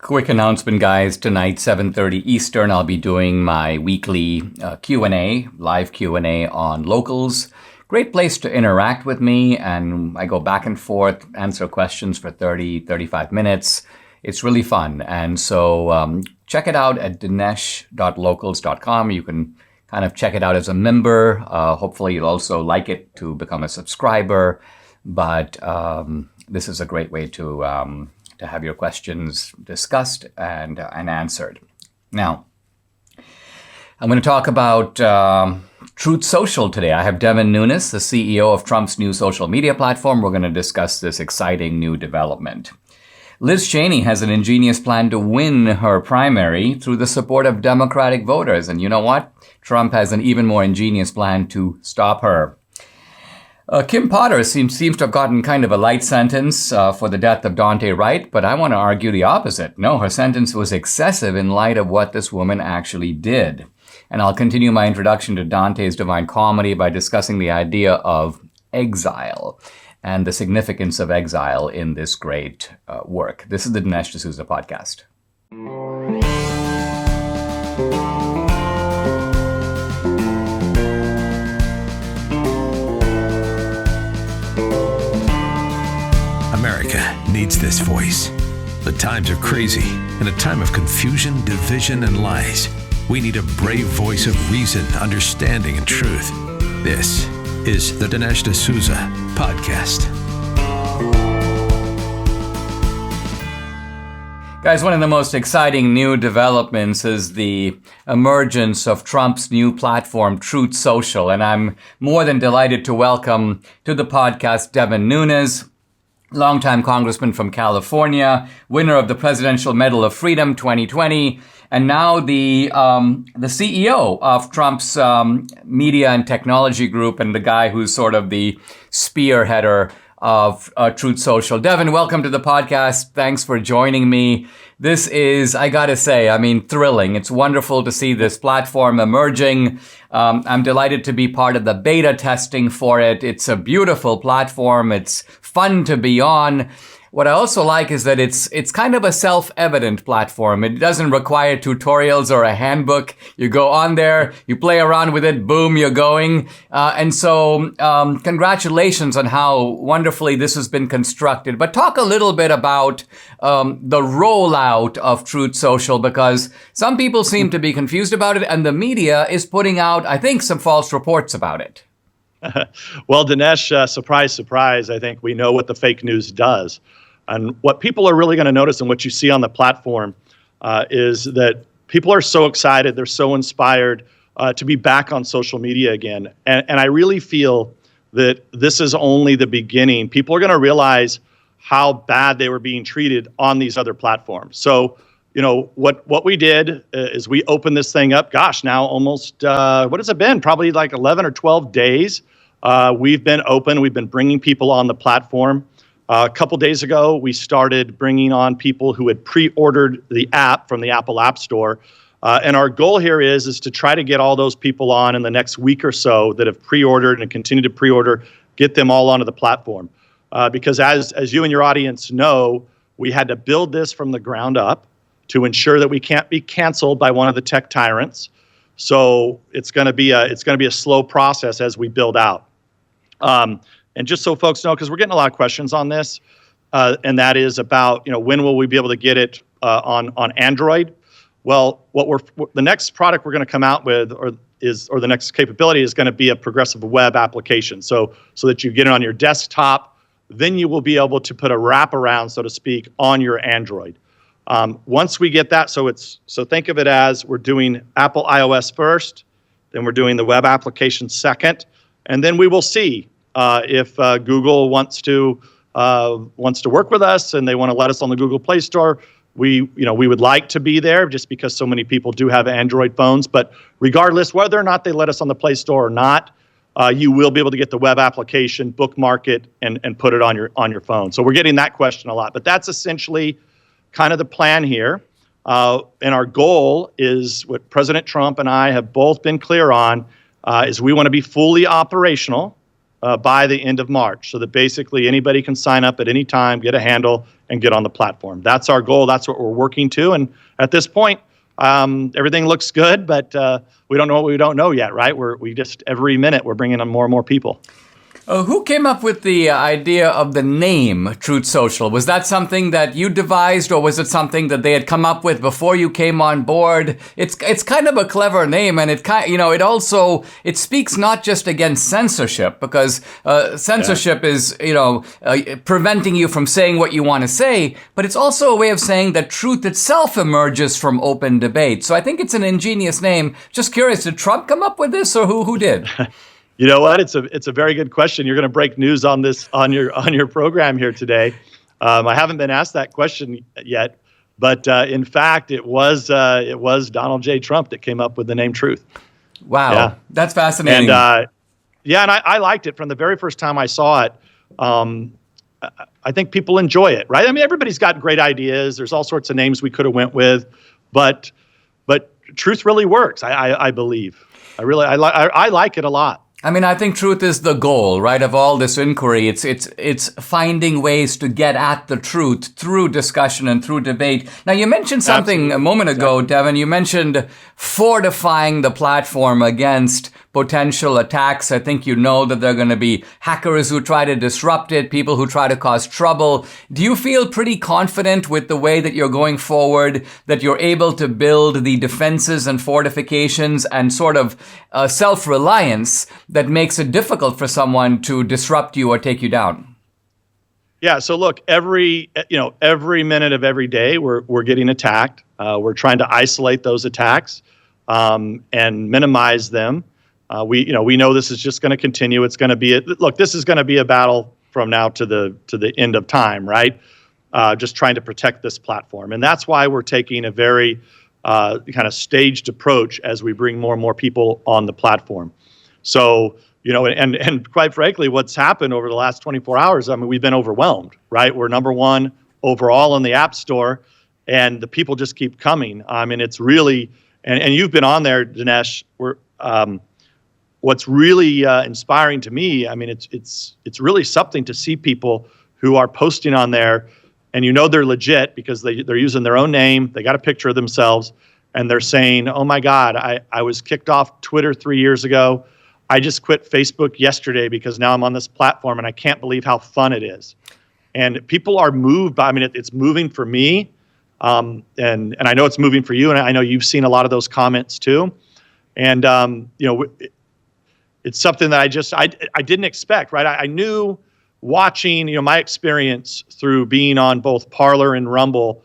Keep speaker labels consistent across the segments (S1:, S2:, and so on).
S1: Quick announcement, guys. Tonight, 7:30 Eastern, I'll be doing my weekly Q&A, live Q&A on locals. Great place to interact with me, and I go back and forth, answer questions for 30, 35 minutes. It's really fun. And so check it out at dinesh.locals.com. You can kind of check it out as a member. Hopefully, you'll also like it to become a subscriber. But this is a great way to have your questions discussed and answered. Now, I'm going to talk about Truth Social today. I have Devin Nunes, the CEO of Trump's new social media platform. We're going to discuss this exciting new development. Liz Cheney has an ingenious plan to win her primary through the support of Democratic voters. And you know what? Trump has an even more ingenious plan to stop her. Kim Potter seems to have gotten kind of a light sentence for the death of Daunte Wright, but I want to argue the opposite. No, her sentence was excessive in light of what this woman actually did. And I'll continue my introduction to Dante's Divine Comedy by discussing the idea of exile and the significance of exile in this great work. This is the Dinesh D'Souza podcast.
S2: America needs this voice. The times are crazy. In a time of confusion, division, and lies, we need a brave voice of reason, understanding, and truth. This is the Dinesh D'Souza podcast.
S1: Guys, one of the most exciting new developments is the emergence of Trump's new platform, Truth Social. And I'm more than delighted to welcome to the podcast Devin Nunes, longtime congressman from California, winner of the Presidential Medal of Freedom 2020, and now the CEO of Trump's media and technology group, and the guy who's sort of the spearheader of Truth Social. Devin, welcome to the podcast. Thanks for joining me. This is, I gotta say, thrilling. It's wonderful to see this platform emerging. I'm delighted to be part of the beta testing for it. It's a beautiful platform. It's fun to be on. What I also like is that it's kind of a self-evident platform. It doesn't require tutorials or a handbook. You go on there, you play around with it, boom, you're going. And so congratulations on how wonderfully this has been constructed. But talk a little bit about the rollout of Truth Social, because some people seem to be confused about it, and the media is putting out, I think, some false reports about it.
S3: Well, Dinesh, surprise, surprise, I think we know what the fake news does. And what people are really going to notice and what you see on the platform is that people are so excited, they're so inspired to be back on social media again. And I really feel that this is only the beginning. People are going to realize how bad they were being treated on these other platforms. So, you know, what we did is we opened this thing up, now almost, what has it been? Probably like 11 or 12 days. We've been open. We've been bringing people on the platform. A couple days ago, we started bringing on people who had pre-ordered the app from the Apple App Store. And our goal here is to try to get all those people on in the next week or so that have pre-ordered and continue to pre-order, get them all onto the platform. Because as you and your audience know, we had to build this from the ground up to ensure that we can't be canceled by one of the tech tyrants. So it's going to be a slow process as we build out. And just so folks know, because we're getting a lot of questions on this, and that is about, when will we be able to get it on Android? Well, the next product we're going to come out with, or the next capability is going to be a progressive web application. So that you get it on your desktop, then you will be able to put a wraparound, so to speak, on your Android. Once we get that, so think of it as we're doing Apple iOS first, then we're doing the web application second, and then we will see if Google wants to work with us and they want to let us on the Google Play Store. We would like to be there just because so many people do have Android phones. But regardless, whether or not they let us on the Play Store or not, you will be able to get the web application, bookmark it, and put it on your phone. So we're getting that question a lot. But that's essentially kind of the plan here. And our goal is what President Trump and I have both been clear on, is we want to be fully operational by the end of March, so that basically anybody can sign up at any time, get a handle, and get on the platform. That's our goal. That's what we're working to. And at this point, everything looks good, but we don't know what we don't know yet, right? We just, every minute, we're bringing on more and more people.
S1: Who came up with the idea of the name Truth Social? Was that something that you devised, or was it something that they had come up with before you came on board? It's kind of a clever name, and it speaks not just against censorship, because censorship is preventing you from saying what you want to say, but it's also a way of saying that truth itself emerges from open debate. So I think it's an ingenious name. Just curious, did Trump come up with this, or who did?
S3: You know what? It's a very good question. You're going to break news on this on your program here today. I haven't been asked that question yet, but in fact, it was Donald J. Trump that came up with the name Truth.
S1: Wow,
S3: yeah.
S1: That's fascinating.
S3: And I liked it from the very first time I saw it. I think people enjoy it, right? I mean, everybody's got great ideas. There's all sorts of names we could have went with, but Truth really works. I believe. I like it a lot.
S1: I mean, I think truth is the goal, right, of all this inquiry. It's finding ways to get at the truth through discussion and through debate. Now, you mentioned something a moment ago, Devin. You mentioned fortifying the platform against potential attacks. I think you know that there are going to be hackers who try to disrupt it, people who try to cause trouble. Do you feel pretty confident with the way that you're going forward, that you're able to build the defenses and fortifications and sort of self-reliance that makes it difficult for someone to disrupt you or take you down?
S3: Yeah. So look, every minute of every day, we're getting attacked. We're trying to isolate those attacks and minimize them. We know this is just going to continue. It's going to be this is going to be a battle from now to the end of time, right? Just trying to protect this platform, and that's why we're taking a very kind of staged approach as we bring more and more people on the platform. So, and quite frankly, what's happened over the last 24 hours, I mean, we've been overwhelmed, right? We're number one overall in the App Store, and the people just keep coming. I mean, it's really, and you've been on there, Dinesh. What's really inspiring to me, I mean, it's really something to see people who are posting on there, and they're legit because they're using their own name, they got a picture of themselves, and they're saying, oh my God, I was kicked off Twitter 3 years ago. I just quit Facebook yesterday because now I'm on this platform and I can't believe how fun it is. And people are moved by, I mean, it's moving for me, and I know it's moving for you, and I know you've seen a lot of those comments too. And, it's something that I didn't expect, right? I knew watching, my experience through being on both Parler and Rumble,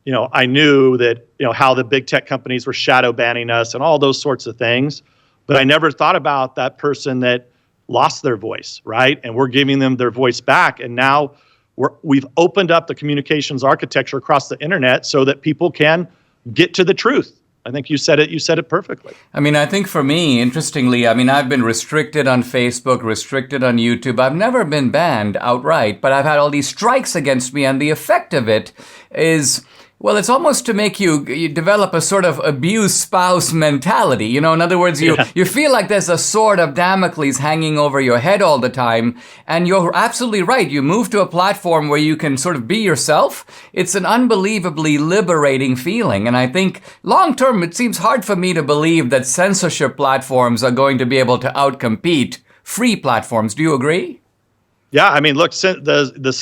S3: I knew that, how the big tech companies were shadow banning us and all those sorts of things. But I never thought about that person that lost their voice, right? And we're giving them their voice back. And now we've opened up the communications architecture across the internet so that people can get to the truth. I think you said it perfectly. I
S1: mean, I think for me, interestingly, I've been restricted on Facebook, restricted on YouTube. I've never been banned outright, but I've had all these strikes against me, and the effect of it is, well, it's almost to make you develop a sort of abused spouse mentality. In other words, you feel like there's a sword of Damocles hanging over your head all the time. And you're absolutely right. You move to a platform where you can sort of be yourself. It's an unbelievably liberating feeling. And I think long term, it seems hard for me to believe that censorship platforms are going to be able to outcompete free platforms. Do you agree?
S3: Yeah, I mean, look, the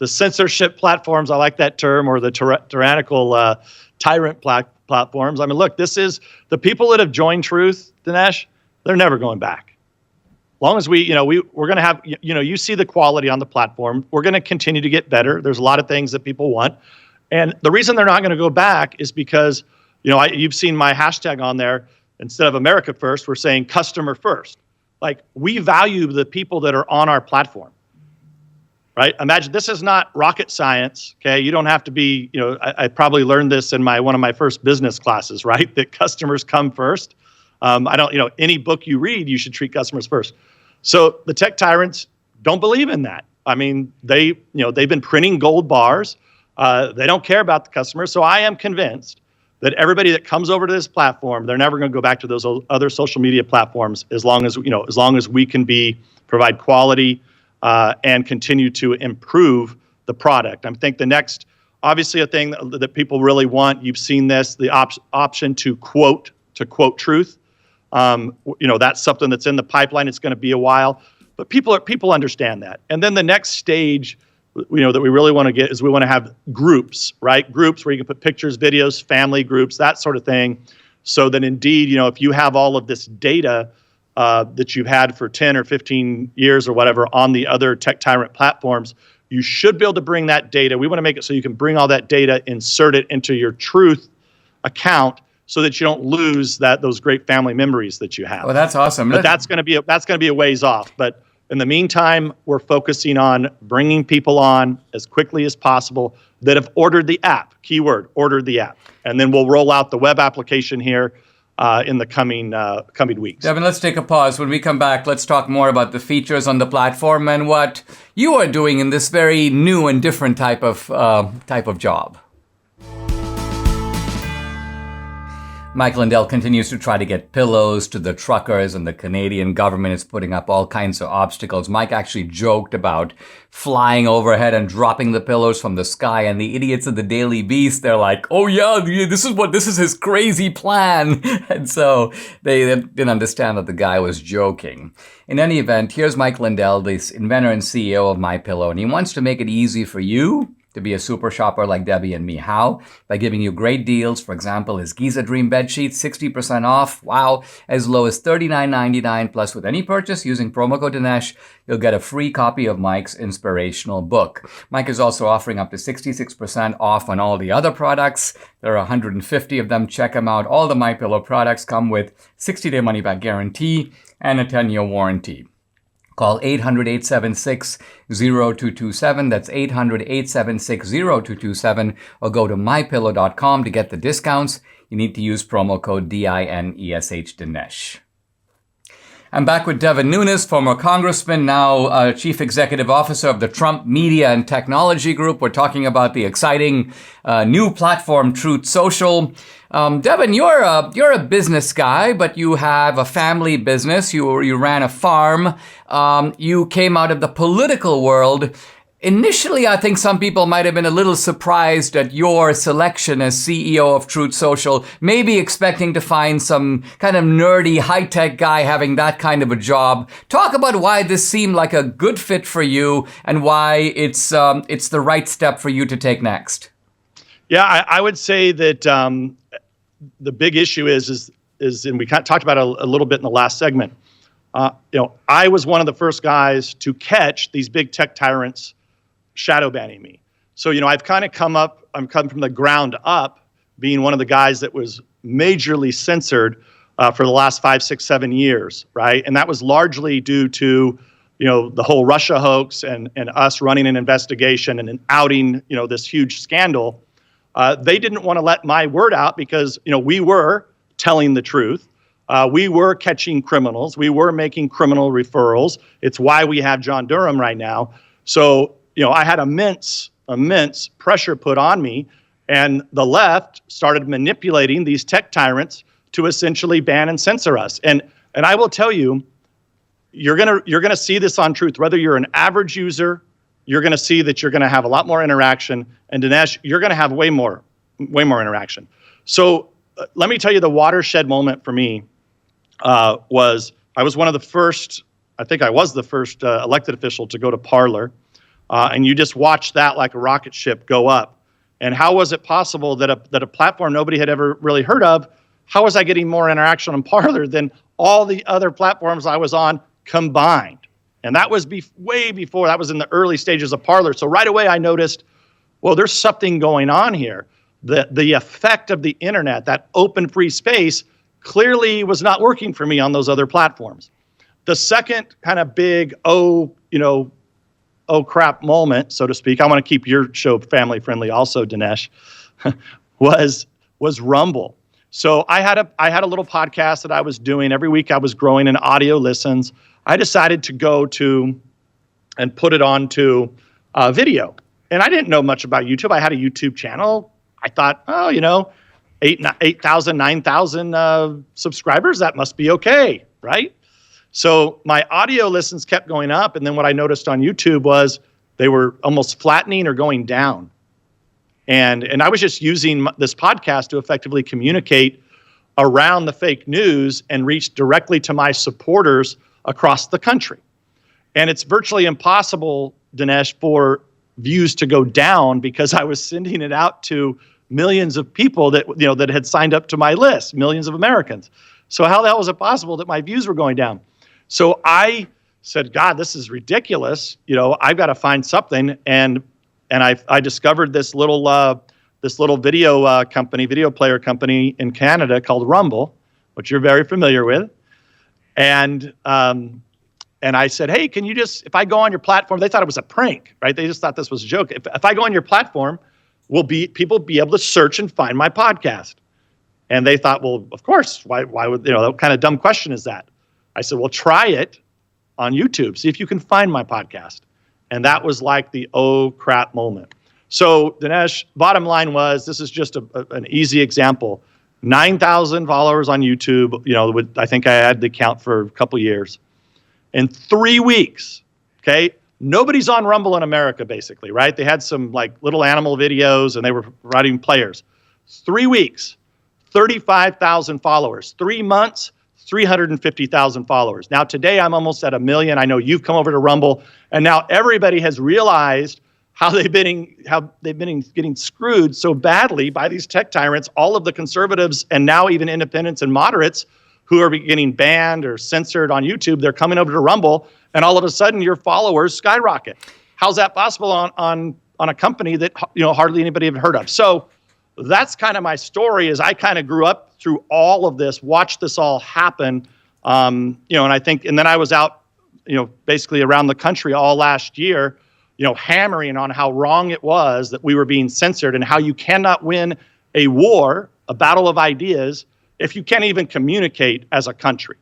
S3: censorship platforms, I like that term, or the tyrannical tyrant platforms. I mean, look, this is the people that have joined Truth, Dinesh, they're never going back. As long as we're going to have, you see the quality on the platform. We're going to continue to get better. There's a lot of things that people want. And the reason they're not going to go back is because, you've seen my hashtag on there. Instead of America First, we're saying customer first. Like, we value the people that are on our platform, right? Imagine, this is not rocket science, okay? You don't have to be, I probably learned this in one of my first business classes, right? That customers come first. Any book you read, you should treat customers first. So the tech tyrants don't believe in that. I mean, they've been printing gold bars. They don't care about the customer. So I am convinced that everybody that comes over to this platform, they're never going to go back to those other social media platforms as long as we can provide quality and continue to improve the product. I think the next, obviously, a thing that people really want, you've seen this, the option to quote truth. That's something that's in the pipeline. It's going to be a while, but people understand that. And then the next stage, that we really want to get is we want to have groups, right? Groups where you can put pictures, videos, family groups, that sort of thing. So that indeed, if you have all of this data that you've had for 10 or 15 years or whatever on the other tech tyrant platforms, you should be able to bring that data. We want to make it so you can bring all that data, insert it into your truth account so that you don't lose those great family memories that you have.
S1: Well, that's awesome.
S3: But that's going to be a ways off. But in the meantime, we're focusing on bringing people on as quickly as possible that have ordered the app. Keyword, ordered the app. And then we'll roll out the web application here in the coming weeks.
S1: Devin, let's take a pause. When we come back, let's talk more about the features on the platform and what you are doing in this very new and different type of job. Mike Lindell continues to try to get pillows to the truckers, and the Canadian government is putting up all kinds of obstacles. Mike actually joked about flying overhead and dropping the pillows from the sky, and the idiots of the Daily Beast, they're like, oh yeah, this is his crazy plan. And so they didn't understand that the guy was joking. In any event, here's Mike Lindell, the inventor and CEO of MyPillow, and he wants to make it easy for you to be a super shopper like Debbie and me. How? By giving you great deals. For example, his Giza Dream bed sheets, 60% off. Wow. As low as $39.99. Plus, with any purchase using promo code Dinesh, you'll get a free copy of Mike's inspirational book. Mike is also offering up to 66% off on all the other products. There are 150 of them. Check them out. All the MyPillow products come with 60-day money-back guarantee and a 10-year warranty. Call 800-876-0227. That's 800-876-0227. Or go to mypillow.com to get the discounts. You need to use promo code DINESH Dinesh. I'm back with Devin Nunes, former congressman, now chief executive officer of the Trump Media and Technology Group. We're talking about the exciting new platform, Truth Social. Devin, you're a business guy, but you have a family business. You ran a farm. You came out of the political world. Initially, I think some people might have been a little surprised at your selection as CEO of Truth Social, maybe expecting to find some kind of nerdy, high-tech guy having that kind of a job. Talk about why this seemed like a good fit for you and why it's the right step for you to take next.
S3: Yeah, I would say that the big issue is, and we kind of talked about it a little bit in the last segment. I was one of the first guys to catch these big tech tyrants shadow banning me. So, I've kind of come from the ground up, being one of the guys that was majorly censored for the last 5, 6, 7 years, right? And that was largely due to, the whole Russia hoax and us running an investigation and outing, this huge scandal. They didn't want to let my word out because, we were telling the truth. We were catching criminals. We were making criminal referrals. It's why we have John Durham right now. So, I had immense pressure put on me, and the left started manipulating these tech tyrants to essentially ban and censor us. And I will tell you, you're gonna see this on Truth. Whether you're an average user, you're gonna see that you're gonna have a lot more interaction. And Dinesh, you're gonna have way more interaction. So let me tell you, the watershed moment for me was I was one of the first. I think I was the first elected official to go to Parler. And you just watch that like a rocket ship go up. And how was it possible that a platform nobody had ever really heard of, how was I getting more interaction on Parler than all the other platforms I was on combined? And that was way before, that was in the early stages of Parler. So right away I noticed, well, there's something going on here. The effect of the internet, that open free space, clearly was not working for me on those other platforms. The second kind of big, oh crap moment, so to speak, I want to keep your show family friendly also, Dinesh, was Rumble. So I had a little podcast that I was doing. Every week I was growing in audio listens. I decided to go to and put it onto video. And I didn't know much about YouTube. I had a YouTube channel. I thought, 8,000, 9,000 subscribers. That must be okay, right? So my audio listens kept going up. And then what I noticed on YouTube was they were almost flattening or going down. And I was just using this podcast to effectively communicate around the fake news and reach directly to my supporters across the country. And it's virtually impossible, Dinesh, for views to go down because I was sending it out to millions of people that that had signed up to my list, millions of Americans. So how the hell was it possible that my views were going down? So I said, God, this is ridiculous. I've got to find something. And I discovered this little video player company in Canada called Rumble, which you're very familiar with. And I said, hey, can you just, if I go on your platform, they thought it was a prank, right? They just thought this was a joke. If I go on your platform, people be able to search and find my podcast? And they thought, well, of course, why would, what kind of dumb question is that? I said, well, try it on YouTube. See if you can find my podcast. And that was like the oh crap moment. So Dinesh, bottom line was, this is just an easy example. 9,000 followers on YouTube. I think I had the account for a couple years. In 3 weeks, okay, nobody's on Rumble in America, basically, right? They had some like little animal videos and they were writing players. 3 weeks, 35,000 followers. 3 months, 350,000 followers. Now today I'm almost at 1 million. I know you've come over to Rumble, and now everybody has realized how they've been getting screwed so badly by these tech tyrants. All of the conservatives and now even independents and moderates who are getting banned or censored on YouTube, they're coming over to Rumble, and all of a sudden your followers skyrocket. How's that possible on a company that hardly anybody have heard of? So that's kind of my story. Is I kind of grew up through all of this, watched this all happen, and I think, and then I was out, basically around the country all last year, hammering on how wrong it was that we were being censored and how you cannot win a war, a battle of ideas, if you can't even communicate as a country.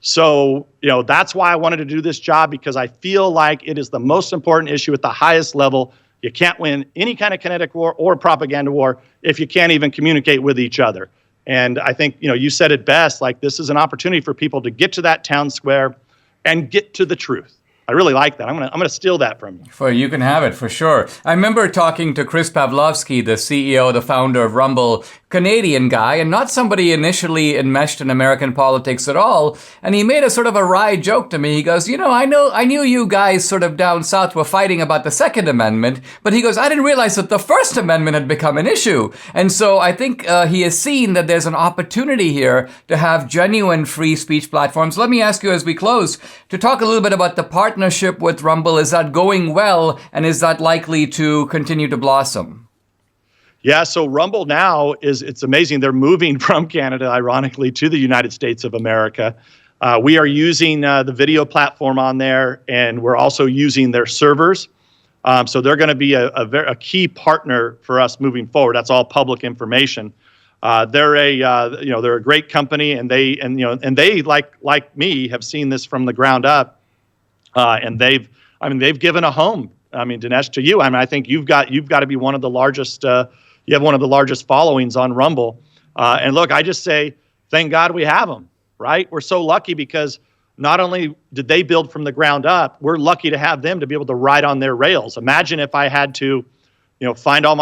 S3: So, that's why I wanted to do this job, because I feel like it is the most important issue at the highest level. You can't win any kind of kinetic war or propaganda war if you can't even communicate with each other. And I think, you said it best, like this is an opportunity for people to get to that town square and get to the truth. I really like that. I'm gonna steal that from you.
S1: You can have it for sure. I remember talking to Chris Pavlovsky, the CEO, the founder of Rumble, Canadian guy, and not somebody initially enmeshed in American politics at all. And he made a sort of a wry joke to me. He goes, I knew you guys sort of down south were fighting about the Second Amendment, but he goes, I didn't realize that the First Amendment had become an issue. And so I think he has seen that there's an opportunity here to have genuine free speech platforms. Let me ask you as we close to talk a little bit about the partnership with Rumble. Is that going well, and is that likely to continue to blossom?
S3: Yeah, so Rumble now it's amazing. They're moving from Canada, ironically, to the United States of America. We are using the video platform on there, and we're also using their servers. So they're going to be a key partner for us moving forward. That's all public information. They're a great company, and they like me have seen this from the ground up, and they've given a home. Dinesh, to you. I think you've got to be one of the largest. You have one of the largest followings on Rumble. And look, I just say, thank God we have them, right? We're so lucky because not only did they build from the ground up, we're lucky to have them to be able to ride on their rails. Imagine if I had to, find all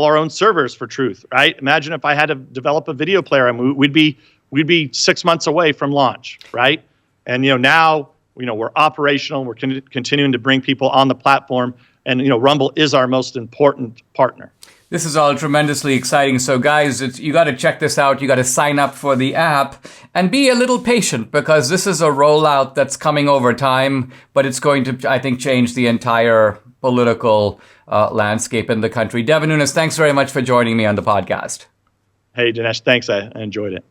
S3: our own servers for truth, right? Imagine if I had to develop a video player, and we'd be 6 months away from launch, right? And now we're operational. We're continuing to bring people on the platform, and Rumble is our most important partner.
S1: This is all tremendously exciting. So guys, you got to check this out. You got to sign up for the app and be a little patient, because this is a rollout that's coming over time, but it's going to, I think, change the entire political landscape in the country. Devin Nunes, thanks very much for joining me on the podcast.
S3: Hey, Dinesh, thanks. I enjoyed it.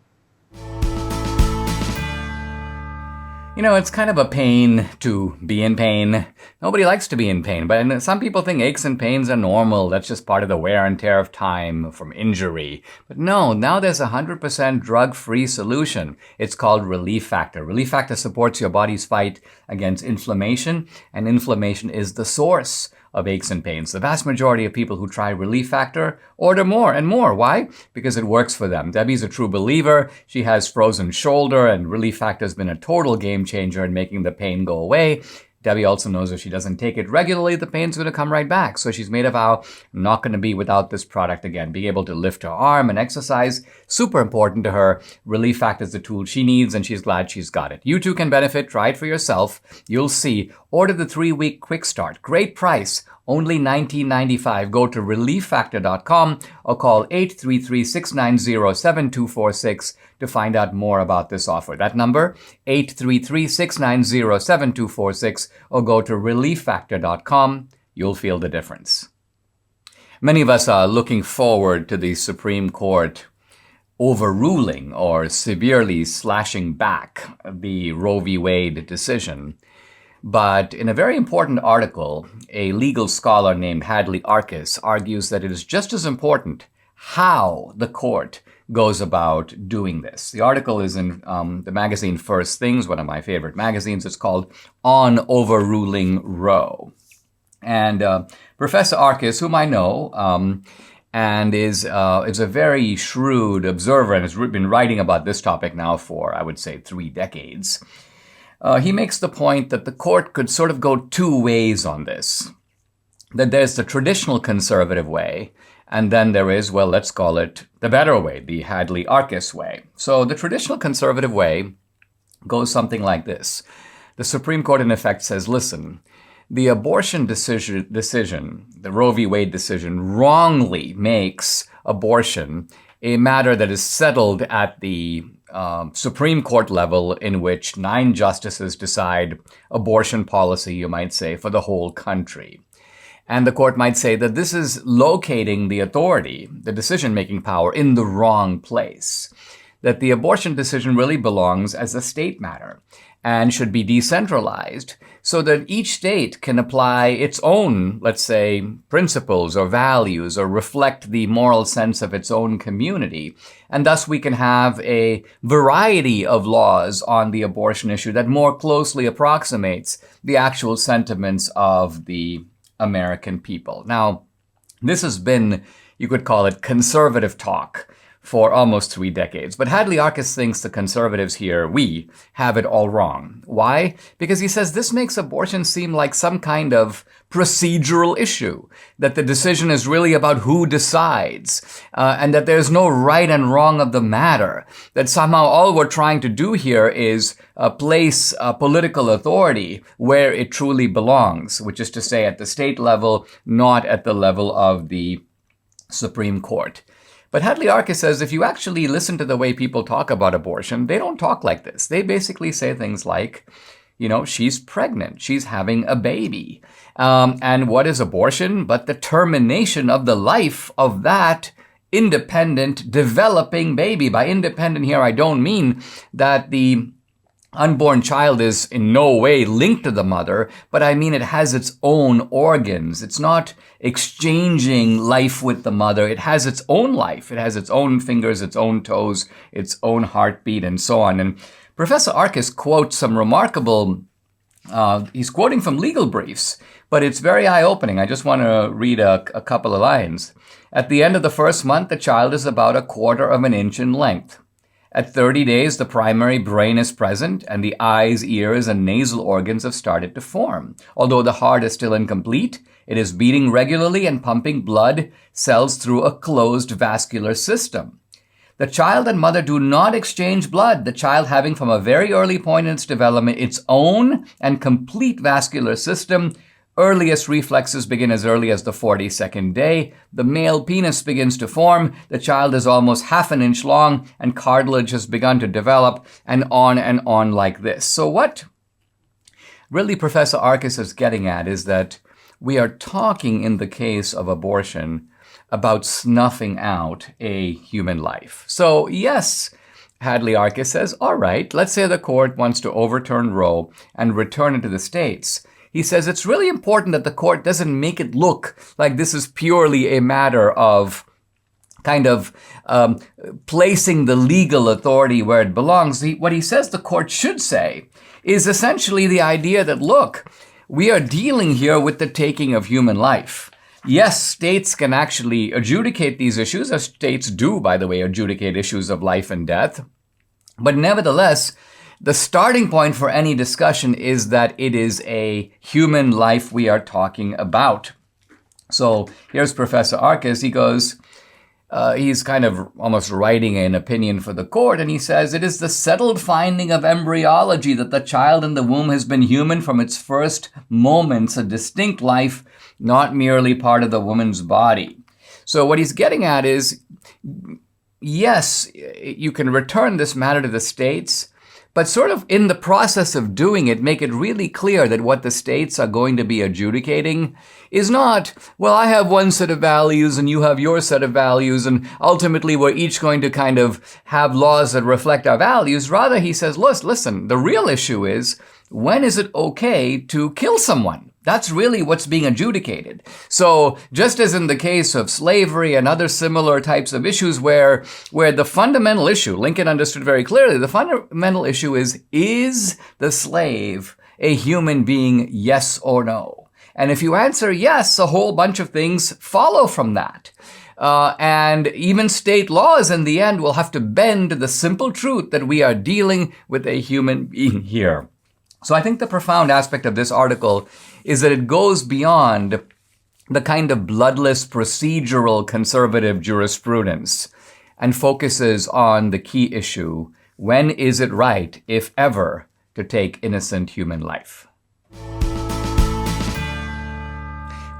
S1: It's kind of a pain to be in pain. Nobody likes to be in pain, but some people think aches and pains are normal. That's just part of the wear and tear of time from injury. But no, now there's a 100% drug-free solution. It's called Relief Factor. Relief Factor supports your body's fight against inflammation, and inflammation is the source of aches and pains. The vast majority of people who try Relief Factor order more and more. Why? Because it works for them. Debbie's a true believer. She has frozen shoulder, and Relief Factor has been a total game changer in making the pain go away. Debbie also knows if she doesn't take it regularly, the pain's going to come right back. So she's made a vow, not going to be without this product again. Being able to lift her arm and exercise, super important to her. Relief Factor is the tool she needs, and she's glad she's got it. You too can benefit. Try it for yourself. You'll see. Order the 3-week quick start. Great price. Only $19.95. Go to relieffactor.com or call 833-690-7246 to find out more about this offer. That number, 833-690-7246, or go to relieffactor.com. You'll feel the difference. Many of us are looking forward to the Supreme Court overruling or severely slashing back the Roe v. Wade decision. But in a very important article, a legal scholar named Hadley Arkes argues that it is just as important how the court goes about doing this. The article is in the magazine First Things, one of my favorite magazines. It's called On Overruling Roe. And Professor Arkes, whom I know, and is a very shrewd observer and has been writing about this topic now for, I would say, 3 decades. He makes the point that the court could sort of go 2 ways on this. That there's the traditional conservative way, and then there is, well, let's call it the better way, the Hadley Arkes way. So the traditional conservative way goes something like this. The Supreme Court, in effect, says, listen, the abortion decision, the Roe v. Wade decision, wrongly makes abortion a matter that is settled at the Supreme Court level, in which 9 justices decide abortion policy, you might say, for the whole country. And the court might say that this is locating the authority, the decision-making power, in the wrong place. That the abortion decision really belongs as a state matter and should be decentralized so that each state can apply its own, let's say, principles or values or reflect the moral sense of its own community. And thus we can have a variety of laws on the abortion issue that more closely approximates the actual sentiments of the American people. Now, this has been, you could call it, conservative talk for almost 3 decades. But Hadley Arkes thinks the conservatives here, we, have it all wrong. Why? Because he says this makes abortion seem like some kind of procedural issue, that the decision is really about who decides, and that there's no right and wrong of the matter, that somehow all we're trying to do here is place political authority where it truly belongs, which is to say at the state level, not at the level of the Supreme Court. But Hadley Arkes says if you actually listen to the way people talk about abortion, they don't talk like this. They basically say things like, you know, she's pregnant, she's having a baby. And what is abortion but the termination of the life of that independent, developing baby? By independent here, I don't mean that the unborn child is in no way linked to the mother, but I mean it has its own organs. It's not exchanging life with the mother. It has its own life. It has its own fingers, its own toes, its own heartbeat, and so on. And Professor Arkes quotes some remarkable, he's quoting from legal briefs, but it's very eye-opening. I just want to read a couple of lines. At the end of the first month, the child is about 1/4 of an inch in length. At 30 days, the primary brain is present, and the eyes, ears, and nasal organs have started to form. Although the heart is still incomplete, it is beating regularly and pumping blood cells through a closed vascular system. The child and mother do not exchange blood, the child having from a very early point in its development its own and complete vascular system. Earliest reflexes begin as early as the 42nd day. The male penis begins to form. The child is almost 1/2 inch long, and cartilage has begun to develop, and on like this. So what really Professor Arkes is getting at is that we are talking in the case of abortion about snuffing out a human life. So yes, Hadley Arkes says, all right, let's say the court wants to overturn Roe and return it to the states. He says it's really important that the court doesn't make it look like this is purely a matter of kind of placing the legal authority where it belongs. What he says the court should say is essentially the idea that, look, we are dealing here with the taking of human life. Yes, states can actually adjudicate these issues, as states do, by the way, adjudicate issues of life and death. But nevertheless, the starting point for any discussion is that it is a human life we are talking about. So here's Professor Arcus. He goes, he's kind of almost writing an opinion for the court, and he says, it is the settled finding of embryology that the child in the womb has been human from its first moments, a distinct life, not merely part of the woman's body. So what he's getting at is, yes, you can return this matter to the states, but sort of in the process of doing it, make it really clear that what the states are going to be adjudicating is not, well, I have one set of values and you have your set of values, and ultimately we're each going to kind of have laws that reflect our values. Rather, he says, listen, the real issue is, when is it okay to kill someone? That's really what's being adjudicated. So just as in the case of slavery and other similar types of issues where the fundamental issue, Lincoln understood very clearly, the fundamental issue is the slave a human being, yes or no? And if you answer yes, a whole bunch of things follow from that. And even state laws in the end will have to bend to the simple truth that we are dealing with a human being here. So I think the profound aspect of this article is that it goes beyond the kind of bloodless procedural conservative jurisprudence and focuses on the key issue: when is it right, if ever, to take innocent human life?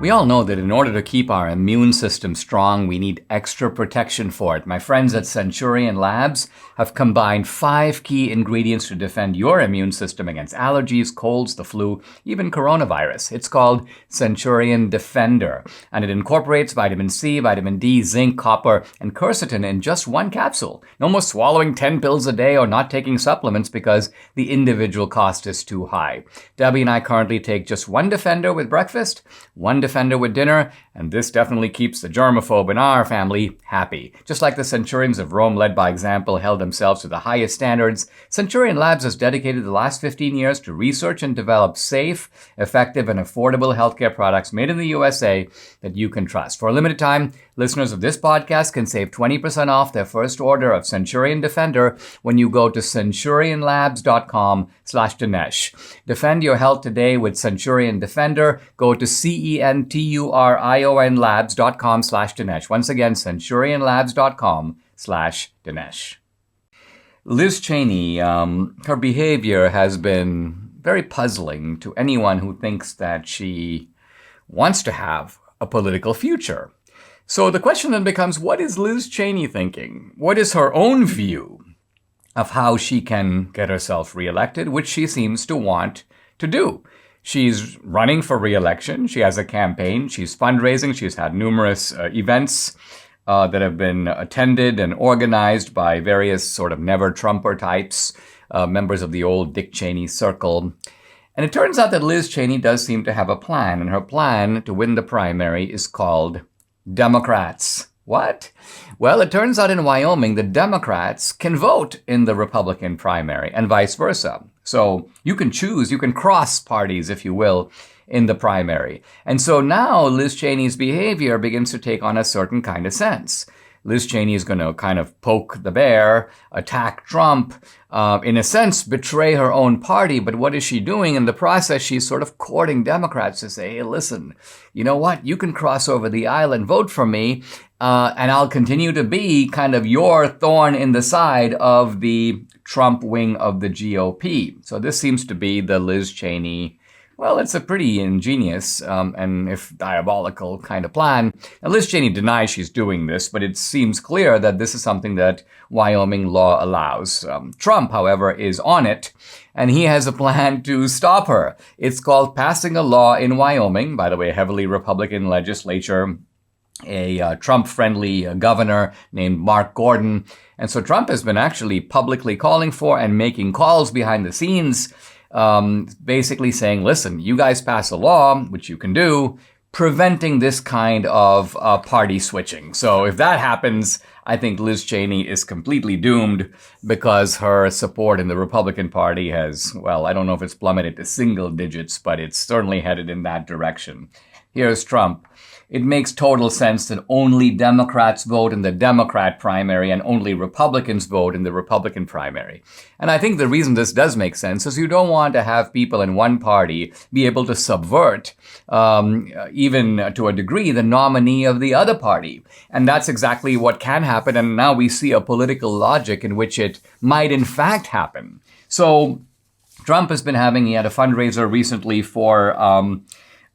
S1: We all know that in order to keep our immune system strong, we need extra protection for it. My friends at Centurion Labs have combined 5 key ingredients to defend your immune system against allergies, colds, the flu, even coronavirus. It's called Centurion Defender, and it incorporates vitamin C, vitamin D, zinc, copper, and quercetin in just 1 capsule. No more swallowing 10 pills a day or not taking supplements because the individual cost is too high. Debbie and I currently take just 1 Defender with breakfast, 1 Defender with dinner, and this definitely keeps the germaphobe in our family happy. Just like the Centurions of Rome, led by example, held themselves to the highest standards, Centurion Labs has dedicated the last 15 years to research and develop safe, effective, and affordable healthcare products made in the USA that you can trust. For a limited time, listeners of this podcast can save 20% off their first order of Centurion Defender when you go to centurionlabs.com/Dinesh. Defend your health today with Centurion Defender. Go to CENTURION labs.com/Dinesh. Once again, centurionlabs.com/Dinesh. Liz Cheney, her behavior has been very puzzling to anyone who thinks that she wants to have a political future. So the question then becomes, what is Liz Cheney thinking? What is her own view of how she can get herself reelected, which she seems to want to do? She's running for reelection. She has a campaign. She's fundraising. She's had numerous events that have been attended and organized by various sort of never-Trumper types, members of the old Dick Cheney circle. And it turns out that Liz Cheney does seem to have a plan, and her plan to win the primary is called Democrats. What? Well, it turns out in Wyoming, the Democrats can vote in the Republican primary and vice versa. So you can choose, you can cross parties, if you will, in the primary. And so now Liz Cheney's behavior begins to take on a certain kind of sense. Liz Cheney is going to kind of poke the bear, attack Trump, in a sense, betray her own party. But what is she doing? In the process, she's sort of courting Democrats to say, hey, listen, you know what? You can cross over the aisle and vote for me, and I'll continue to be kind of your thorn in the side of the Trump wing of the GOP. So this seems to be the Liz Cheney, well, it's a pretty ingenious and if diabolical kind of plan. Now, Liz Cheney denies she's doing this, but it seems clear that this is something that Wyoming law allows. Trump, however, is on it, and he has a plan to stop her. It's called passing a law in Wyoming, by the way, a heavily Republican legislature, a Trump-friendly governor named Mark Gordon. And so Trump has been actually publicly calling for and making calls behind the scenes, basically saying, listen, you guys pass a law, which you can do, preventing this kind of party switching. So if that happens, I think Liz Cheney is completely doomed because her support in the Republican Party has, well, I don't know if it's plummeted to single digits, but it's certainly headed in that direction. Here's Trump. It makes total sense that only Democrats vote in the Democrat primary and only Republicans vote in the Republican primary. And I think the reason this does make sense is you don't want to have people in one party be able to subvert, even to a degree, the nominee of the other party. And that's exactly what can happen. And now we see a political logic in which it might in fact happen. So Trump has been he had a fundraiser recently for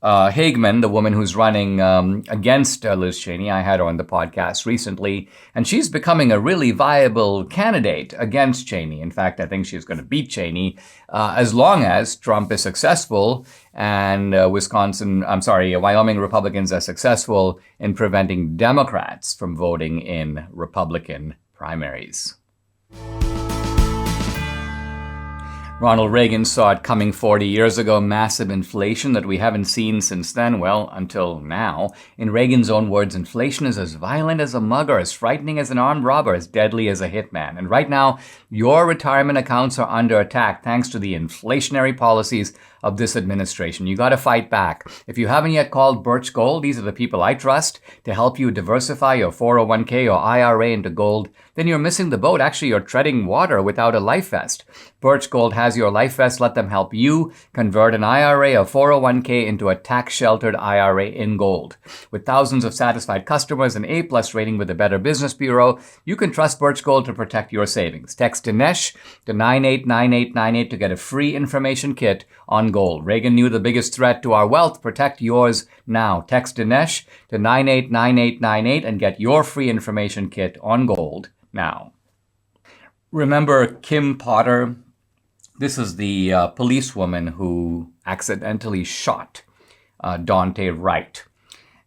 S1: Hageman, the woman who's running against Liz Cheney. I had her on the podcast recently, and she's becoming a really viable candidate against Cheney. In fact, I think she's going to beat Cheney as long as Trump is successful and Wyoming Republicans are successful in preventing Democrats from voting in Republican primaries. Ronald Reagan saw it coming 40 years ago, massive inflation that we haven't seen since then, well, until now. In Reagan's own words, inflation is as violent as a mugger, as frightening as an armed robber, as deadly as a hitman. And right now, your retirement accounts are under attack thanks to the inflationary policies of this administration. You got to fight back. If you haven't yet called Birch Gold, these are the people I trust to help you diversify your 401k or IRA into gold, then you're missing the boat. Actually, you're treading water without a life vest. Birch Gold has your life vest. Let them help you convert an IRA or 401k into a tax-sheltered IRA in gold. With thousands of satisfied customers, an A-plus rating with the Better Business Bureau, you can trust Birch Gold to protect your savings. Text Dinesh to 989898 to get a free information kit on gold. Reagan knew the biggest threat to our wealth. Protect yours now. Text Dinesh to 989898 and get your free information kit on gold now. Remember Kim Potter? This is the policewoman who accidentally shot Daunte Wright.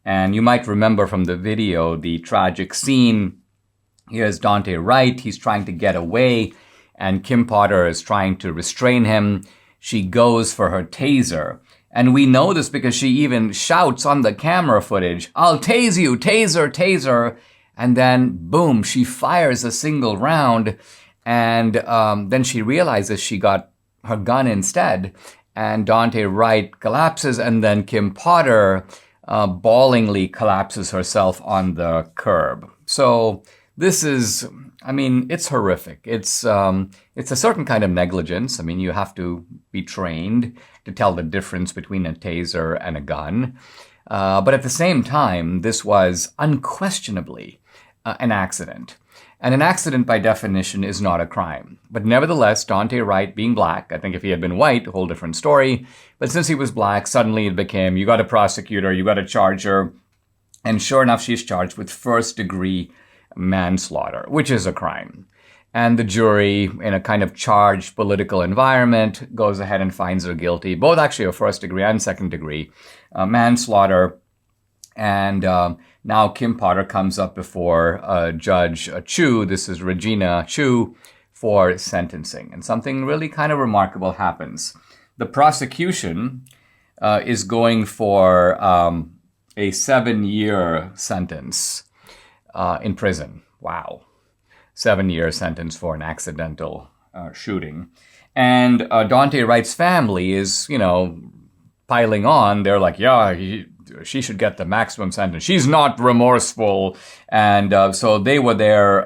S1: And you might remember from the video the tragic scene. Here's Daunte Wright. He's trying to get away, and Kim Potter is trying to restrain him. She goes for her taser. And we know this because she even shouts on the camera footage, "I'll tase you, taser, taser." And then, boom, she fires a single round. And then she realizes she got her gun instead. And Daunte Wright collapses. And then Kim Potter bawlingly collapses herself on the curb. So this is, it's horrific. It's a certain kind of negligence. You have to be trained to tell the difference between a taser and a gun. But at the same time, this was unquestionably an accident. And an accident, by definition, is not a crime. But nevertheless, Daunte Wright, being black, I think if he had been white, a whole different story. But since he was black, suddenly it became, you got to prosecute her, you got to charge her. And sure enough, she's charged with first-degree manslaughter, which is a crime. And the jury, in a kind of charged political environment, goes ahead and finds her guilty, both actually of first-degree and second-degree manslaughter. And now Kim Potter comes up before Judge Chu, this is Regina Chu, for sentencing. And something really kind of remarkable happens. The prosecution is going for a 7-year sentence in prison. Wow. 7-year sentence for an accidental shooting. And Daunte Wright's family is, piling on. They're like, she should get the maximum sentence. She's not remorseful. And so they were there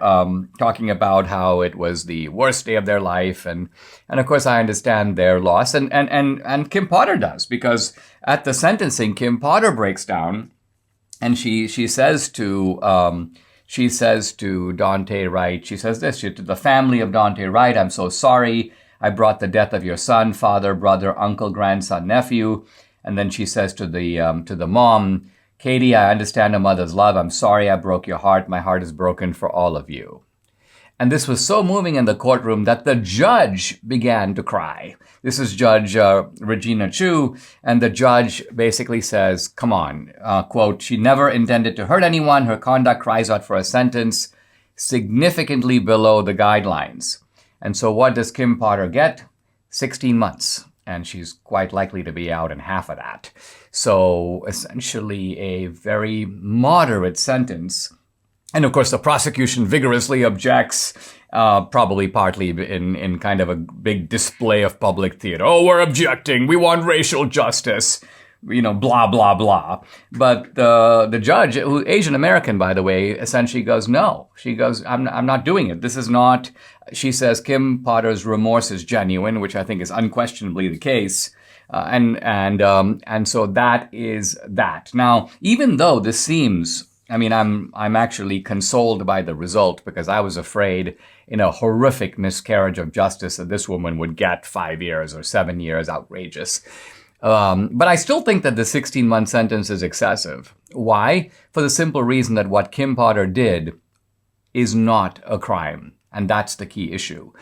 S1: talking about how it was the worst day of their life. And of course, I understand their loss. And Kim Potter does, because at the sentencing, Kim Potter breaks down and she says to Daunte Wright, she says this, to the family of Daunte Wright, "I'm so sorry. I brought the death of your son, father, brother, uncle, grandson, nephew." And then she says to the mom, "Katie, I understand a mother's love. I'm sorry I broke your heart. My heart is broken for all of you." And this was so moving in the courtroom that the judge began to cry. This is Judge Regina Chu, and the judge basically says, come on, quote, "She never intended to hurt anyone. Her conduct cries out for a sentence significantly below the guidelines." And so what does Kim Potter get? 16 months. and she's quite likely to be out in half of that. So essentially a very moderate sentence. And of course, the prosecution vigorously objects, probably partly in kind of a big display of public theater. Oh, we're objecting. We want racial justice. Blah, blah, blah. But the judge, who Asian American, by the way, essentially goes, no. She goes, I'm not doing it. This is not, she says, Kim Potter's remorse is genuine, which I think is unquestionably the case. And so that is that. Now, even though this seems, I'm actually consoled by the result, because I was afraid in a horrific miscarriage of justice that this woman would get 5 years or 7 years, outrageous. But I still think that the 16-month sentence is excessive. Why? For the simple reason that what Kim Potter did is not a crime. And that's the key issue.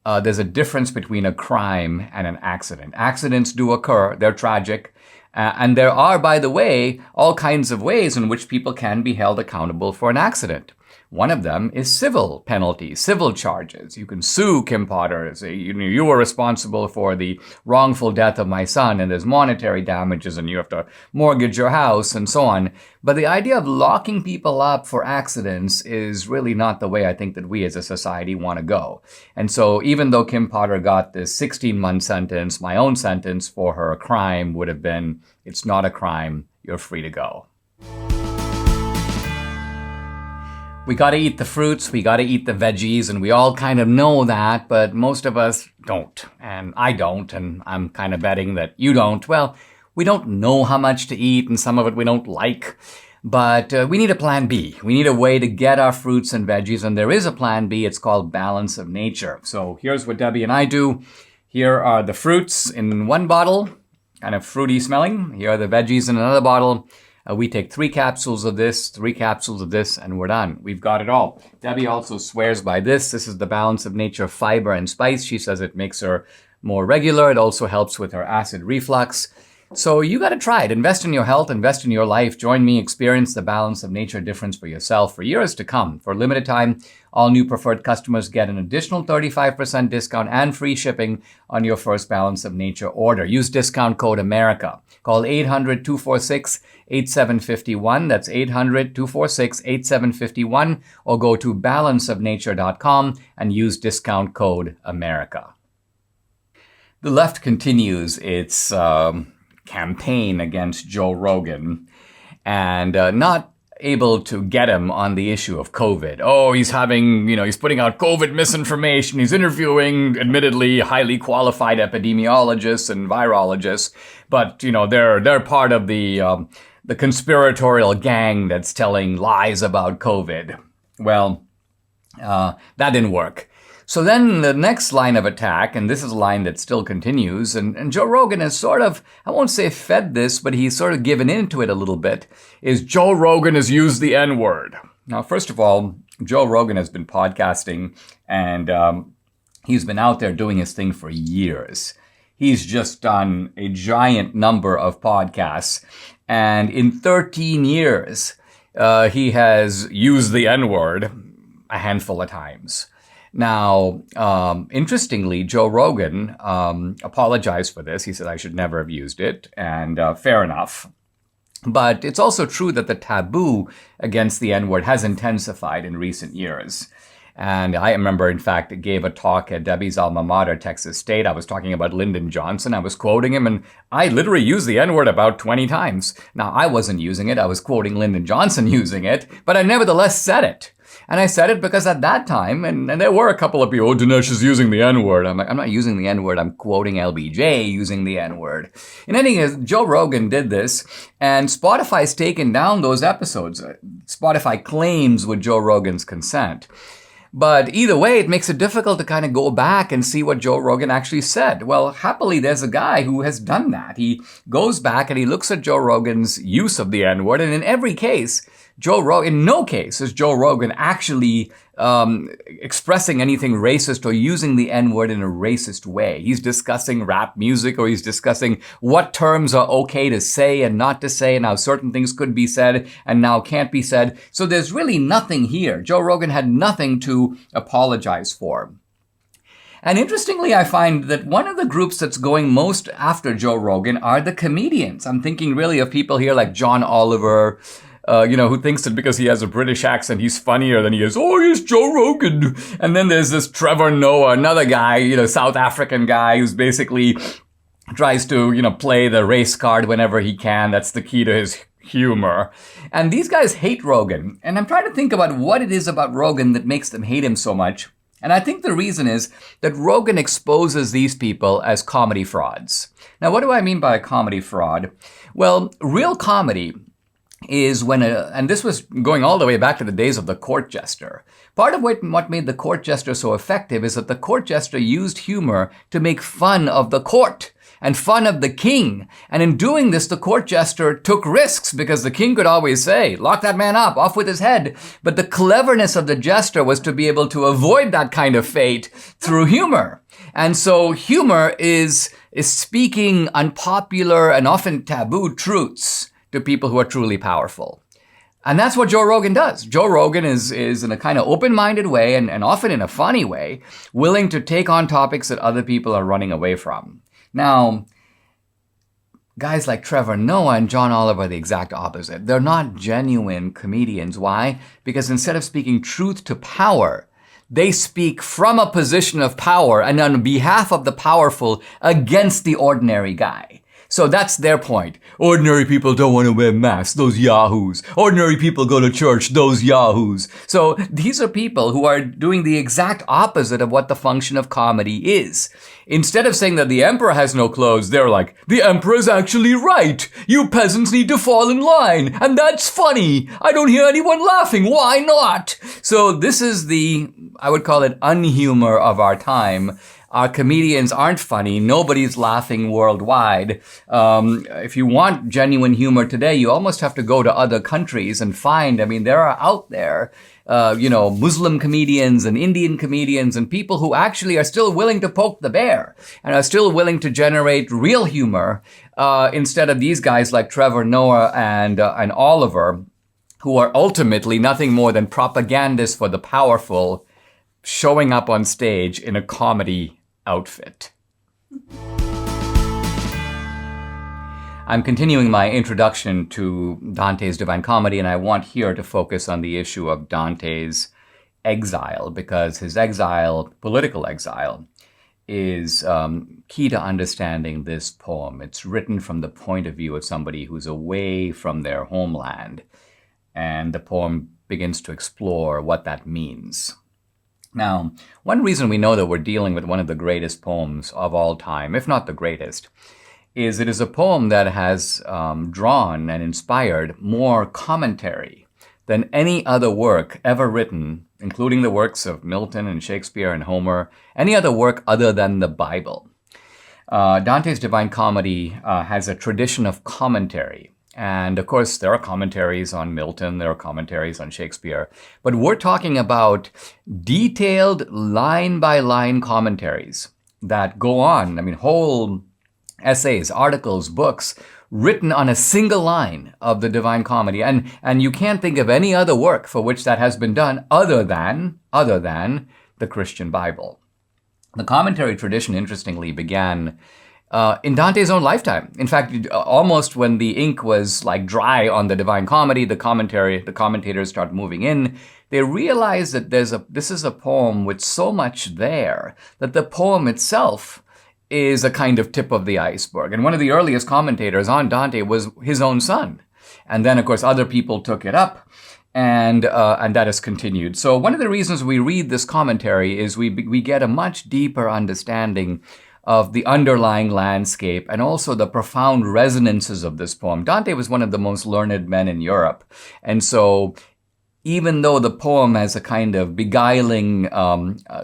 S1: There's a difference between a crime and an accident. Accidents do occur. They're tragic. And there are, by the way, all kinds of ways in which people can be held accountable for an accident. One of them is civil penalties, civil charges. You can sue Kim Potter and say, you were responsible for the wrongful death of my son, and there's monetary damages, and you have to mortgage your house, and so on. But the idea of locking people up for accidents is really not the way I think that we as a society want to go. And so even though Kim Potter got this 16-month sentence, my own sentence for her crime would have been, it's not a crime, you're free to go. We got to eat the fruits, we got to eat the veggies, and we all kind of know that, but most of us don't. And I don't, and I'm kind of betting that you don't. Well, we don't know how much to eat, and some of it we don't like. But we need a plan B. We need a way to get our fruits and veggies, and there is a plan B. It's called balance of nature. So here's what Debbie and I do. Here are the fruits in one bottle, kind of fruity smelling. Here are the veggies in another bottle. We take 3 capsules of this, 3 capsules of this, and we're done. We've got it all. Debbie also swears by this. This is the balance of nature fiber and spice. She says it makes her more regular. It also helps with her acid reflux. So you got to try it. Invest in your health, invest in your life. Join me, experience the balance of nature difference for yourself for years to come. For a limited time, all new preferred customers get an additional 35% discount and free shipping on your first Balance of Nature order. Use discount code AMERICA. Call 800-246-8751. That's 800-246-8751. Or go to balanceofnature.com and use discount code AMERICA. The left continues its campaign against Joe Rogan and not able to get him on the issue of COVID. Oh, he's putting out COVID misinformation. He's interviewing, admittedly, highly qualified epidemiologists and virologists, but, they're part of the conspiratorial gang that's telling lies about COVID. Well, that didn't work. So then the next line of attack, and this is a line that still continues, and Joe Rogan has sort of, I won't say fed this, but he's sort of given into it a little bit, is Joe Rogan has used the N-word. Now, first of all, Joe Rogan has been podcasting, and he's been out there doing his thing for years. He's just done a giant number of podcasts, and in 13 years, he has used the N-word a handful of times. Now, interestingly, Joe Rogan apologized for this. He said, I should never have used it, and fair enough. But it's also true that the taboo against the N-word has intensified in recent years. And I remember, in fact, gave a talk at Debbie's alma mater, Texas State. I was talking about Lyndon Johnson. I was quoting him, and I literally used the N-word about 20 times. Now, I wasn't using it. I was quoting Lyndon Johnson using it, but I nevertheless said it. And I said it because at that time, and there were a couple of people, Dinesh is using the N-word. I'm like, I'm not using the N-word. I'm quoting LBJ using the N-word. In any case, Joe Rogan did this, and Spotify's taken down those episodes. Spotify claims with Joe Rogan's consent. But either way, it makes it difficult to kind of go back and see what Joe Rogan actually said. Well, happily, there's a guy who has done that. He goes back and he looks at Joe Rogan's use of the N-word, and in every case, in no case is Joe Rogan actually expressing anything racist or using the N-word in a racist way. He's discussing rap music, or he's discussing what terms are okay to say and not to say, and how certain things could be said and now can't be said. So there's really nothing here. Joe Rogan had nothing to apologize for. And interestingly, I find that one of the groups that's going most after Joe Rogan are the comedians. I'm thinking really of people here like John Oliver, who thinks that because he has a British accent, he's funnier than he is. Oh, he's Joe Rogan. And then there's this Trevor Noah, another guy, South African guy who's basically tries to, play the race card whenever he can. That's the key to his humor. And these guys hate Rogan. And I'm trying to think about what it is about Rogan that makes them hate him so much. And I think the reason is that Rogan exposes these people as comedy frauds. Now, what do I mean by a comedy fraud? Well, real comedy is when and this was going all the way back to the days of the court jester. Part of what made the court jester so effective is that the court jester used humor to make fun of the court and fun of the king. And in doing this, the court jester took risks because the king could always say, lock that man up, off with his head. But the cleverness of the jester was to be able to avoid that kind of fate through humor. And so humor is speaking unpopular and often taboo truths to people who are truly powerful. And that's what Joe Rogan does. Joe Rogan is in a kind of open-minded way and often in a funny way, willing to take on topics that other people are running away from. Now, guys like Trevor Noah and John Oliver are the exact opposite. They're not genuine comedians. Why? Because instead of speaking truth to power, they speak from a position of power and on behalf of the powerful against the ordinary guy. So that's their point. Ordinary people don't want to wear masks, those yahoos. Ordinary people go to church, those yahoos. So these are people who are doing the exact opposite of what the function of comedy is. Instead of saying that the emperor has no clothes, they're like, the emperor is actually right. You peasants need to fall in line. And that's funny. I don't hear anyone laughing. Why not? So this is I would call it unhumor of our time. Our comedians aren't funny. Nobody's laughing worldwide. If you want genuine humor today, you almost have to go to other countries and find, there are out there, Muslim comedians and Indian comedians and people who actually are still willing to poke the bear and are still willing to generate real humor, instead of these guys like Trevor Noah and Oliver, who are ultimately nothing more than propagandists for the powerful, showing up on stage in a comedy outfit. I'm continuing my introduction to Dante's Divine Comedy, and I want here to focus on the issue of Dante's exile, because his exile, political exile, is key to understanding this poem. It's written from the point of view of somebody who's away from their homeland, and the poem begins to explore what that means. Now, one reason we know that we're dealing with one of the greatest poems of all time, if not the greatest, is it is a poem that has drawn and inspired more commentary than any other work ever written, including the works of Milton and Shakespeare and Homer, any other work other than the Bible. Dante's Divine Comedy has a tradition of commentary. And of course, there are commentaries on Milton, there are commentaries on Shakespeare, but we're talking about detailed line-by-line commentaries that go on, whole essays, articles, books, written on a single line of the Divine Comedy. And you can't think of any other work for which that has been done other than the Christian Bible. The commentary tradition, interestingly, began in Dante's own lifetime. In fact, almost when the ink was dry on the Divine Comedy, the commentators start moving in. They realize that this is a poem with so much there that the poem itself is a kind of tip of the iceberg. And one of the earliest commentators on Dante was his own son. And then, of course, other people took it up, and that has continued. So one of the reasons we read this commentary is we get a much deeper understanding of the underlying landscape and also the profound resonances of this poem. Dante was one of the most learned men in Europe. And so even though the poem has a kind of beguiling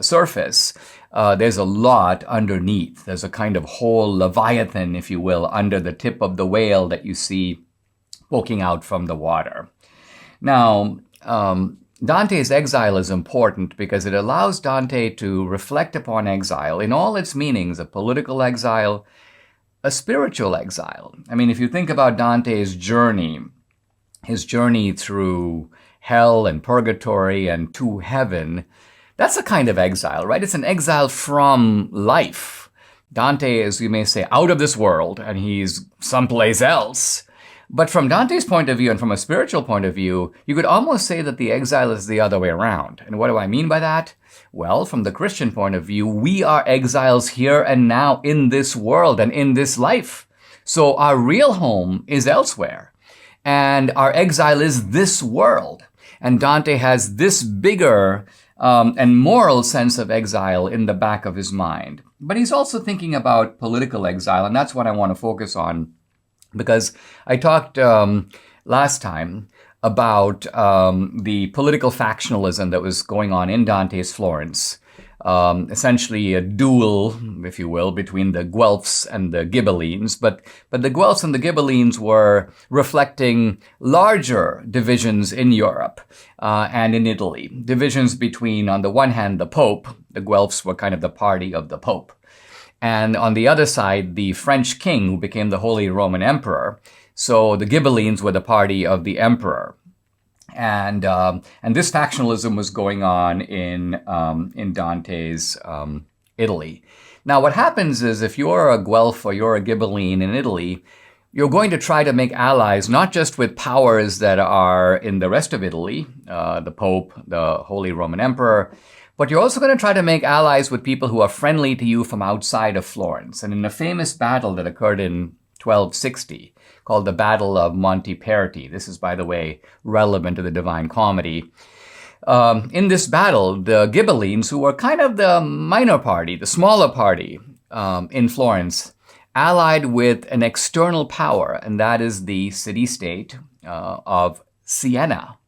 S1: surface, there's a lot underneath. There's a kind of whole leviathan, if you will, under the tip of the whale that you see poking out from the water. Now, Dante's exile is important because it allows Dante to reflect upon exile in all its meanings: a political exile, a spiritual exile. If you think about Dante's journey, his journey through hell and purgatory and to heaven, That's a kind of exile, right? It's an exile from life. Dante is, you may say, out of this world, and he's someplace else. But from Dante's point of view and from a spiritual point of view, you could almost say that the exile is the other way around. And what do I mean by that? Well, from the Christian point of view, we are exiles here and now in this world and in this life. So our real home is elsewhere. And our exile is this world. And Dante has this bigger and moral sense of exile in the back of his mind. But he's also thinking about political exile, and that's what I want to focus on, because I talked last time about the political factionalism that was going on in Dante's Florence. Essentially a duel, if you will, between the Guelphs and the Ghibellines. But the Guelphs and the Ghibellines were reflecting larger divisions in Europe and in Italy. Divisions between, on the one hand, the Pope. The Guelphs were kind of the party of the Pope. And on the other side, the French king, who became the Holy Roman Emperor. So the Ghibellines were the party of the emperor. And this factionalism was going on in Dante's Italy. Now, what happens is if you're a Guelph or you're a Ghibelline in Italy, you're going to try to make allies not just with powers that are in the rest of Italy, the Pope, the Holy Roman Emperor, but you're also going to try to make allies with people who are friendly to you from outside of Florence. And in a famous battle that occurred in 1260, called the Battle of Monteperti. This is, by the way, relevant to the Divine Comedy. In this battle, the Ghibellines, who were kind of the minor party, the smaller party in Florence, allied with an external power, and that is the city-state of Siena,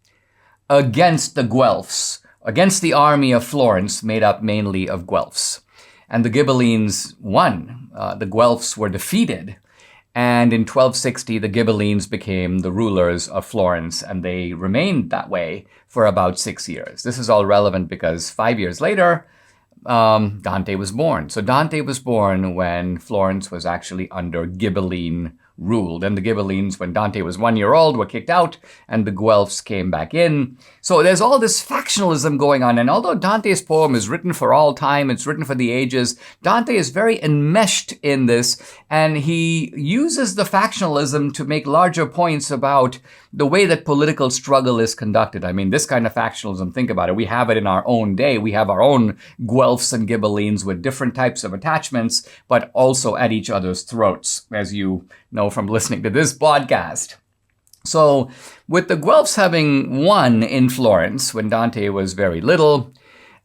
S1: against the Guelphs, against the army of Florence, made up mainly of Guelphs. And the Ghibellines won. The Guelphs were defeated. And in 1260, the Ghibellines became the rulers of Florence, and they remained that way for about 6 years. This is all relevant because 5 years later, Dante was born. So Dante was born when Florence was actually under Ghibelline rule. Then the Ghibellines, when Dante was 1 year old, were kicked out, and the Guelphs came back in. So there's all this factionalism going on. And although Dante's poem is written for all time, it's written for the ages, Dante is very enmeshed in this, and he uses the factionalism to make larger points about the way that political struggle is conducted. I mean, this kind of factionalism, think about it. We have it in our own day. We have our own Guelphs and Ghibellines with different types of attachments, but also at each other's throats, as you know from listening to this podcast. So with the Guelphs having won in Florence when Dante was very little,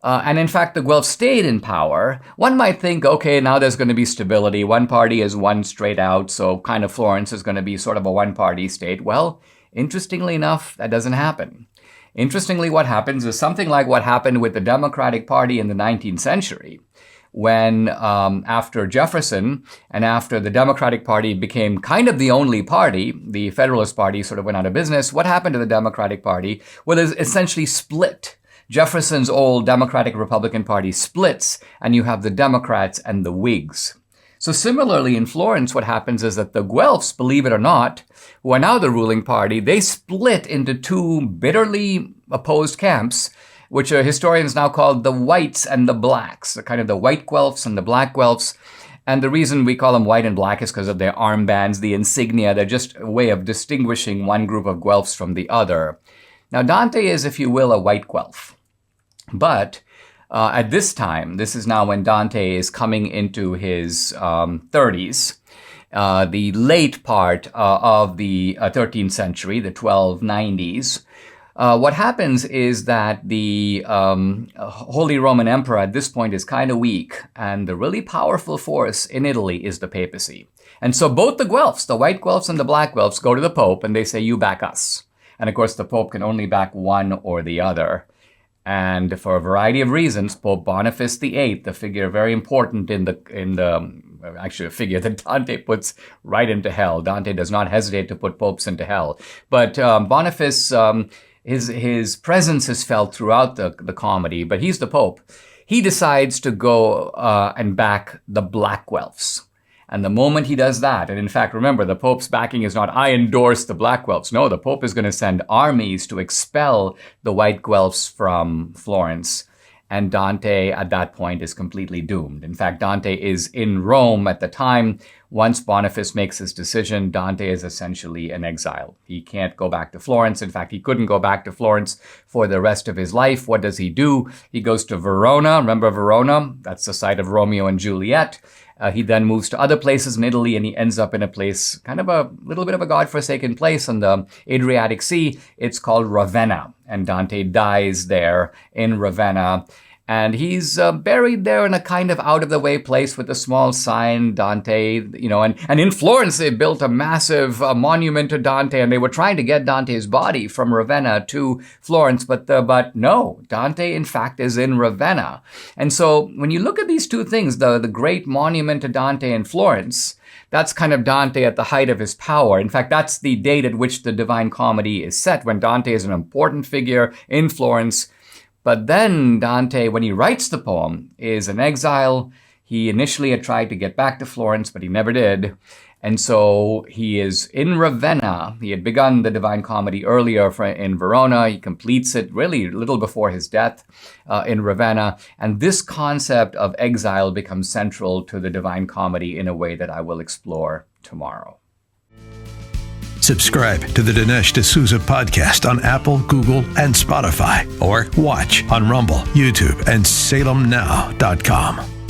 S1: and in fact the Guelphs stayed in power, one might think, okay, now there's going to be stability. One party has won straight out, so kind of Florence is going to be sort of a one-party state. Well, interestingly enough, that doesn't happen. Interestingly, what happens is something like what happened with the Democratic Party in the 19th century, when after Jefferson and after the Democratic Party became kind of the only party, the Federalist Party sort of went out of business. What happened to the Democratic Party? Well, it essentially split. Jefferson's old Democratic Republican Party splits, and you have the Democrats and the Whigs. So similarly in Florence, what happens is that the Guelphs, believe it or not, who are now the ruling party, they split into two bitterly opposed camps, which historians now call the whites and the blacks, the kind of the white Guelphs and the black Guelphs. And the reason we call them white and black is because of their armbands, the insignia. They're just a way of distinguishing one group of Guelphs from the other. Now, Dante is, if you will, a white Guelph. But at this time, this is now when Dante is coming into his 30s, the late part of the 13th century, the 1290s, what happens is that the Holy Roman Emperor at this point is kind of weak, and the really powerful force in Italy is the papacy. And so both the Guelphs, the white Guelphs and the black Guelphs, go to the Pope and they say, you back us. And of course, the Pope can only back one or the other. And for a variety of reasons, Pope Boniface VIII, a figure very important actually a figure that Dante puts right into hell. Dante does not hesitate to put popes into hell. But Boniface, his presence is felt throughout the comedy, but he's the Pope. He decides to go and back the black Guelphs. And the moment he does that, and in fact, remember, the Pope's backing is not, I endorse the black Guelphs. No, the Pope is going to send armies to expel the white Guelphs from Florence. and Dante at that point is completely doomed. In fact, Dante is in Rome at the time. Once Boniface makes his decision, Dante is essentially an exile. He can't go back to Florence. In fact, he couldn't go back to Florence for the rest of his life. What does he do? He goes to Verona. Remember Verona? That's the site of Romeo and Juliet. He then moves to other places in Italy, and he ends up in a place, kind of a little bit of a godforsaken place on the Adriatic Sea. It's called Ravenna, and Dante dies there in Ravenna. And he's buried there in a kind of out-of-the-way place with a small sign, Dante, and in Florence they built a massive monument to Dante, and they were trying to get Dante's body from Ravenna to Florence, but no, Dante in fact is in Ravenna. And so when you look at these two things, the great monument to Dante in Florence, that's kind of Dante at the height of his power. In fact, that's the date at which the Divine Comedy is set, when Dante is an important figure in Florence. But then Dante, when he writes the poem, is in exile. He initially had tried to get back to Florence, but he never did. And so he is in Ravenna. He had begun the Divine Comedy earlier in Verona. He completes it really a little before his death in Ravenna. And this concept of exile becomes central to the Divine Comedy in a way that I will explore tomorrow.
S2: Subscribe to the Dinesh D'Souza podcast on Apple, Google, and Spotify, or watch on Rumble, YouTube, and SalemNow.com.